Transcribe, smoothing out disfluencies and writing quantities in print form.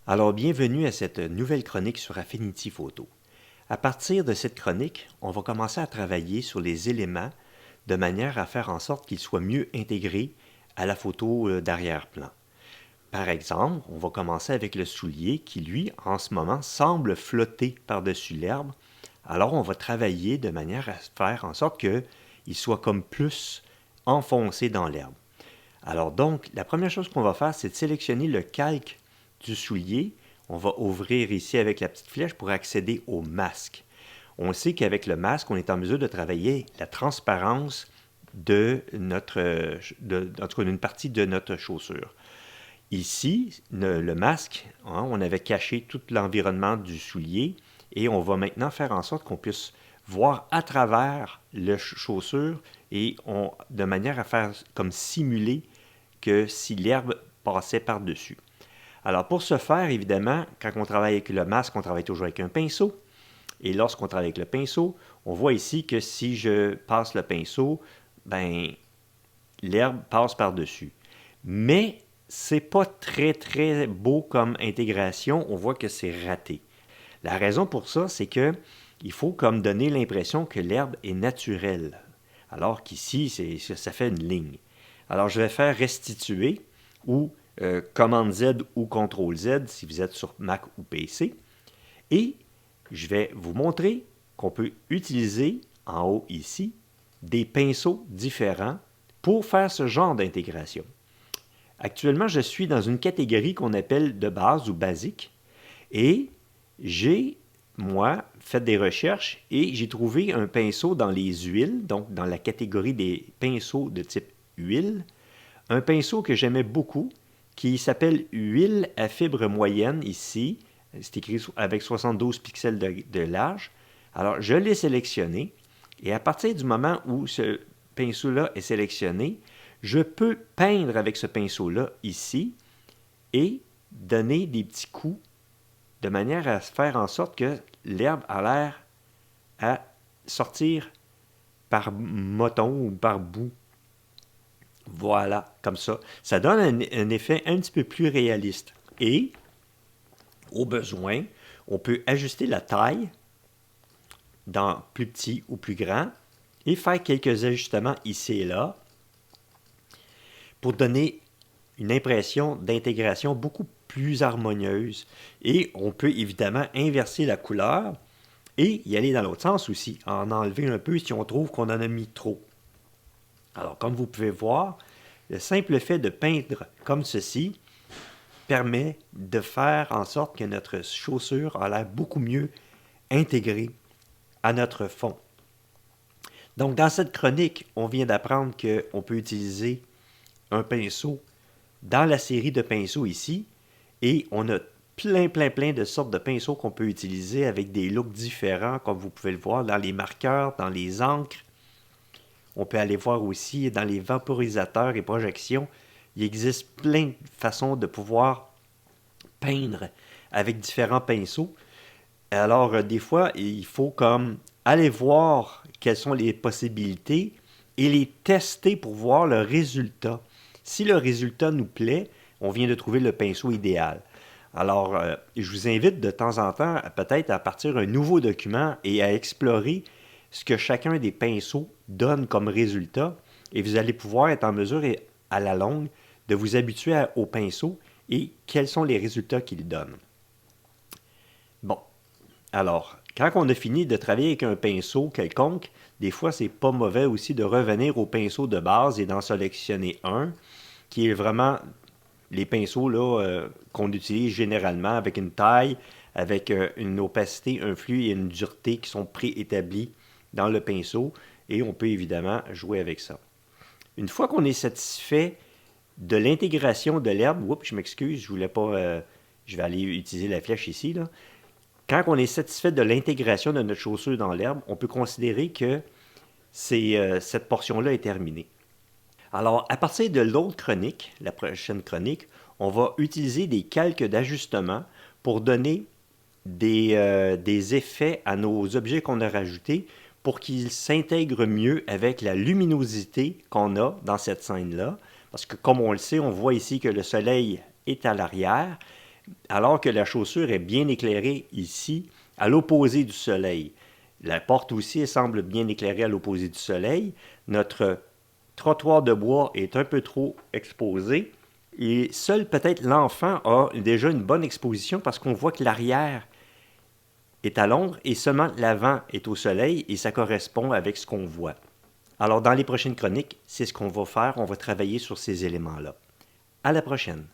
Alors, bienvenue à cette nouvelle chronique sur Affinity Photo. À partir de cette chronique, on va commencer à travailler sur les éléments de manière à faire en sorte qu'ils soient mieux intégrés à la photo d'arrière-plan. Par exemple, on va commencer avec le soulier qui, lui, en ce moment, semble flotter par-dessus l'herbe. Alors, on va travailler de manière à faire en sorte qu'il soit comme plus enfoncé dans l'herbe. Alors donc, la première chose qu'on va faire, c'est de sélectionner le calque du soulier. On va ouvrir ici avec la petite flèche pour accéder au masque. On sait qu'avec le masque, on est en mesure de travailler la transparence de notre, en tout cas d'une partie de notre chaussure. Ici, le masque, on avait caché tout l'environnement du soulier et on va maintenant faire en sorte qu'on puisse voir à travers la chaussure et de manière à faire comme simuler que si l'herbe passait par-dessus. Alors pour ce faire, évidemment, quand on travaille avec le masque, on travaille toujours avec un pinceau. Et lorsqu'on travaille avec le pinceau, on voit ici que si je passe le pinceau, ben, l'herbe passe par-dessus. Mais c'est pas très très beau comme intégration, on voit que c'est raté. La raison pour ça, c'est que il faut comme donner l'impression que l'herbe est naturelle, alors qu'ici, ça fait une ligne. Alors je vais faire restituer ou commande Z ou CTRL Z si vous êtes sur Mac ou PC. Et je vais vous montrer qu'on peut utiliser en haut ici des pinceaux différents pour faire ce genre d'intégration. Actuellement, je suis dans une catégorie qu'on appelle de base ou basique et j'ai, moi, fait des recherches et j'ai trouvé un pinceau dans les huiles, donc dans la catégorie des pinceaux de type huile, un pinceau que j'aimais beaucoup qui s'appelle huile à fibre moyenne ici. C'est écrit avec 72 pixels de large. Alors, je l'ai sélectionné et à partir du moment où ce pinceau-là est sélectionné, je peux peindre avec ce pinceau-là ici et donner des petits coups de manière à faire en sorte que l'herbe a l'air à sortir par moton ou par bout. Voilà, comme ça. Ça donne un effet un petit peu plus réaliste. Et, au besoin, on peut ajuster la taille dans plus petit ou plus grand et faire quelques ajustements ici et là pour donner une impression d'intégration beaucoup plus harmonieuse. Et on peut évidemment inverser la couleur et y aller dans l'autre sens aussi, en enlever un peu si on trouve qu'on en a mis trop. Alors, comme vous pouvez voir, le simple fait de peindre comme ceci permet de faire en sorte que notre chaussure a l'air beaucoup mieux intégrée à notre fond. Donc, dans cette chronique, on vient d'apprendre qu'on peut utiliser un pinceau dans la série de pinceaux ici, et on a plein de sortes de pinceaux qu'on peut utiliser avec des looks différents, comme vous pouvez le voir dans les marqueurs, dans les encres. On peut aller voir aussi dans les vaporisateurs et projections. Il existe plein de façons de pouvoir peindre avec différents pinceaux. Alors, des fois, il faut comme aller voir quelles sont les possibilités et les tester pour voir le résultat. Si le résultat nous plaît, on vient de trouver le pinceau idéal. Alors, je vous invite de temps en temps, peut-être à partir d'un nouveau document et à explorer ce que chacun des pinceaux donne comme résultat. Et vous allez pouvoir être en mesure, à la longue, de vous habituer aux pinceaux et quels sont les résultats qu'ils donnent. Bon, alors, quand on a fini de travailler avec un pinceau quelconque, des fois, c'est pas mauvais aussi de revenir au pinceau de base et d'en sélectionner un, qui est vraiment les pinceaux là, qu'on utilise généralement avec une taille, avec une opacité, un flux et une dureté qui sont préétablis dans le pinceau et on peut évidemment jouer avec ça. Une fois qu'on est satisfait de l'intégration de l'herbe, oups, je m'excuse, je voulais pas, je vais aller utiliser la flèche ici, là. Quand on est satisfait de l'intégration de notre chaussure dans l'herbe, on peut considérer que cette portion-là est terminée. Alors, à partir de l'autre chronique, la prochaine chronique, on va utiliser des calques d'ajustement pour donner des effets à nos objets qu'on a rajoutés pour qu'ils s'intègrent mieux avec la luminosité qu'on a dans cette scène-là. Parce que comme on le sait, on voit ici que le soleil est à l'arrière, alors que la chaussure est bien éclairée ici, à l'opposé du soleil. La porte aussi elle semble bien éclairée à l'opposé du soleil. Notre trottoir de bois est un peu trop exposé et seul peut-être l'enfant a déjà une bonne exposition parce qu'on voit que l'arrière est à l'ombre et seulement l'avant est au soleil et ça correspond avec ce qu'on voit. Alors dans les prochaines chroniques, c'est ce qu'on va faire, on va travailler sur ces éléments-là. À la prochaine.